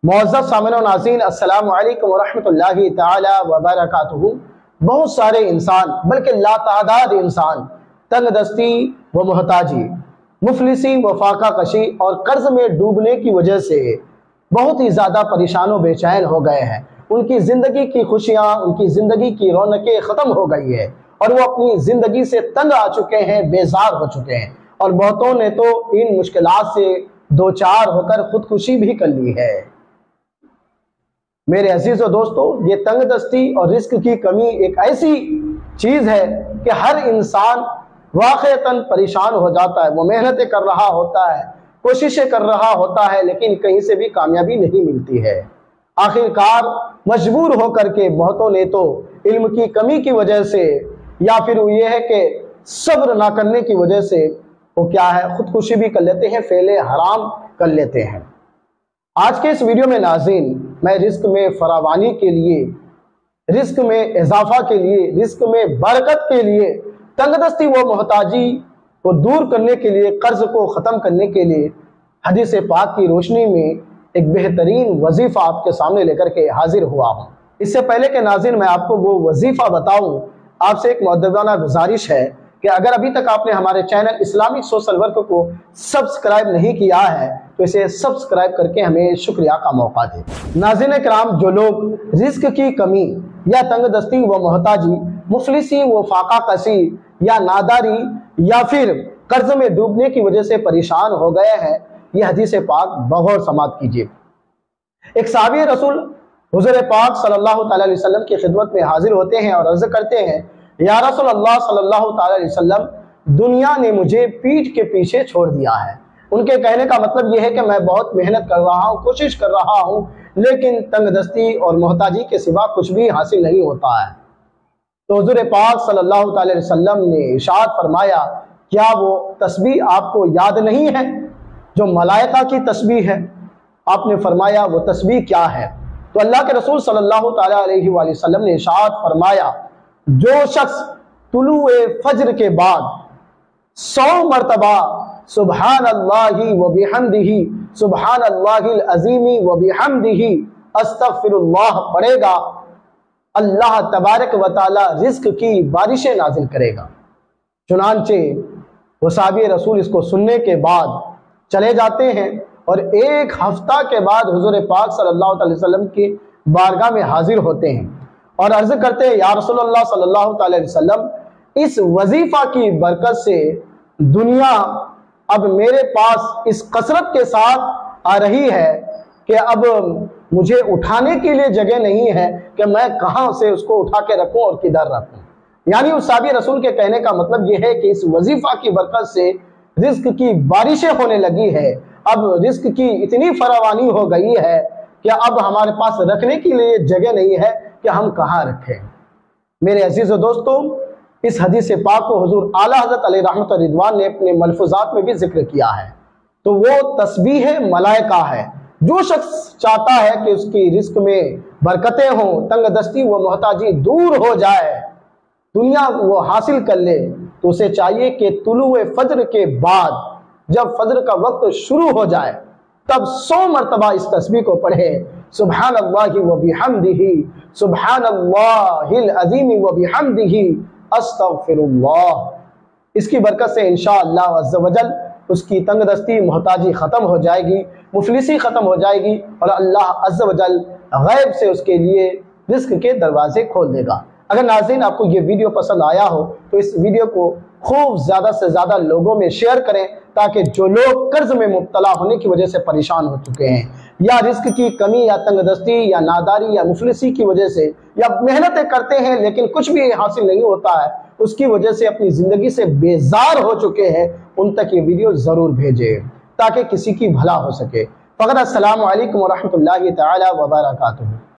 معزز سامعین و ناظرین، السلام علیکم ورحمۃ تعالی وبرکاتہ۔ بہت سارے انسان بلکہ لاتعداد انسان تنگ دستی و محتاجی، مفلسی و فاقہ کشی اور قرض میں ڈوبنے کی وجہ سے بہت ہی زیادہ پریشان و بے چین ہو گئے ہیں۔ ان کی زندگی کی خوشیاں، ان کی زندگی کی رونقیں ختم ہو گئی ہے اور وہ اپنی زندگی سے تنگ آ چکے ہیں، بیزار ہو چکے ہیں، اور بہتوں نے تو ان مشکلات سے دوچار ہو کر خودکشی بھی کر لی ہے۔ میرے عزیز و دوستو، یہ تنگ دستی اور رزق کی کمی ایک ایسی چیز ہے کہ ہر انسان واقعتاً پریشان ہو جاتا ہے۔ وہ محنتیں کر رہا ہوتا ہے، کوششیں کر رہا ہوتا ہے، لیکن کہیں سے بھی کامیابی نہیں ملتی ہے۔ آخرکار مجبور ہو کر کے بہتوں نے تو علم کی کمی کی وجہ سے یا پھر یہ ہے کہ صبر نہ کرنے کی وجہ سے وہ کیا ہے، خودکشی بھی کر لیتے ہیں، فعل حرام کر لیتے ہیں۔ آج کے اس ویڈیو میں ناظرین، میں رزق میں فراوانی کے لیے، رزق میں اضافہ کے لیے، رزق میں برکت کے لیے، تنگ دستی و محتاجی کو دور کرنے کے لیے، قرض کو ختم کرنے کے لیے حدیث پاک کی روشنی میں ایک بہترین وظیفہ آپ کے سامنے لے کر کے حاضر ہوا ہوں۔ اس سے پہلے کہ ناظرین میں آپ کو وہ وظیفہ بتاؤں، آپ سے ایک مؤدبانہ گزارش ہے کہ اگر ابھی تک آپ نے ہمارے چینل اسلامک سوشل ورک کو سبسکرائب نہیں کیا ہے تو اسے سبسکرائب کر کے ہمیں شکریہ کا موقع دیں۔ ناظرین کرام، جو لوگ رزق کی کمی یا تنگ دستی و محتاجی، مفلسی و فاقہ کشی یا ناداری یا پھر قرض میں ڈوبنے کی وجہ سے پریشان ہو گئے ہیں، یہ حدیث پاک بغور سماعت کیجیے۔ ایک صحابی رسول حضور پاک صلی اللہ تعالی علیہ وسلم کی خدمت میں حاضر ہوتے ہیں اور عرض کرتے ہیں، یا رسول اللہ صلی اللہ تعالی علیہ وسلم، دنیا نے مجھے پیٹھ کے پیچھے چھوڑ دیا ہے۔ ان کے کہنے کا مطلب یہ ہے کہ میں بہت محنت کر رہا ہوں، کوشش کر رہا ہوں، لیکن تنگ دستی اور محتاجی کے سوا کچھ بھی حاصل نہیں ہوتا ہے۔ تو حضور پاک صلی اللہ تعالی علیہ وسلم نے ارشاد فرمایا، کیا وہ تسبیح آپ کو یاد نہیں ہے جو ملائکہ کی تسبیح ہے؟ آپ نے فرمایا وہ تسبیح کیا ہے؟ تو اللہ کے رسول صلی اللہ تعالی علیہ وآلہ وسلم نے ارشاد فرمایا، جو شخص طلوع فجر کے بعد 100 مرتبہ سبحان اللہ و بحمدہ سبحان اللہ العظیم و بحمدہ استغفر اللہ پڑھے گا، اللہ تبارک و تعالی رزق کی بارشیں نازل کرے گا۔ چنانچہ وہ صحابی رسول اس کو سننے کے بعد چلے جاتے ہیں اور ایک ہفتہ کے بعد حضور پاک صلی اللہ علیہ وسلم کی بارگاہ میں حاضر ہوتے ہیں اور عرض کرتے ہیں، یا رسول اللہ صلی اللہ تعالی علیہ وسلم، اس وظیفہ کی برکت سے دنیا اب میرے پاس اس کثرت کے ساتھ آ رہی ہے کہ اب مجھے اٹھانے کے لیے جگہ نہیں ہے کہ میں کہاں سے اس کو اٹھا کے رکھوں اور کدھر رکھوں۔ یعنی اس صحابی رسول کے کہنے کا مطلب یہ ہے کہ اس وظیفہ کی برکت سے رزق کی بارشیں ہونے لگی ہے، اب رزق کی اتنی فراوانی ہو گئی ہے کہ اب ہمارے پاس رکھنے کے لیے جگہ نہیں ہے کہ ہم کہاں رکھیں۔ میرے عزیز و دوستو، اس حدیث پاک کو حضور اعلیٰ حضرت علیہ رحمت رضوان نے اپنے ملفوظات میں بھی ذکر کیا ہے، تو وہ تسبیح ملائکہ ہے۔ جو شخص چاہتا ہے کہ اس کی رزق میں برکتیں ہوں، تنگ دستی و محتاجی دور ہو جائے، دنیا وہ حاصل کر لے، تو اسے چاہیے کہ طلوع فجر کے بعد جب فجر کا وقت شروع ہو جائے تب 100 مرتبہ اس تسبیح کو پڑھے، سبحان اللہ و بحمدہ سبحان اللہ العظیم و بحمدہ استغفر اللہ۔ اس کی برکت سے انشاءاللہ عز و جل اس کی تنگ دستی محتاجی ختم ہو جائے گی، مفلسی ختم ہو جائے گی، اور اللہ عز و جل غیب سے اس کے لیے رزق کے دروازے کھول دے گا۔ اگر ناظرین آپ کو یہ ویڈیو پسند آیا ہو تو اس ویڈیو کو خوب زیادہ سے زیادہ لوگوں میں شیئر کریں، تاکہ جو لوگ قرض میں مبتلا ہونے کی وجہ سے پریشان ہو چکے ہیں، یا رزق کی کمی یا تنگ دستی یا ناداری یا مفلسی کی وجہ سے، یا محنتیں کرتے ہیں لیکن کچھ بھی حاصل نہیں ہوتا ہے، اس کی وجہ سے اپنی زندگی سے بیزار ہو چکے ہیں، ان تک یہ ویڈیو ضرور بھیجیں تاکہ کسی کی بھلا ہو سکے۔ فقط السلام علیکم ورحمۃ اللہ تعالی وبرکاتہ۔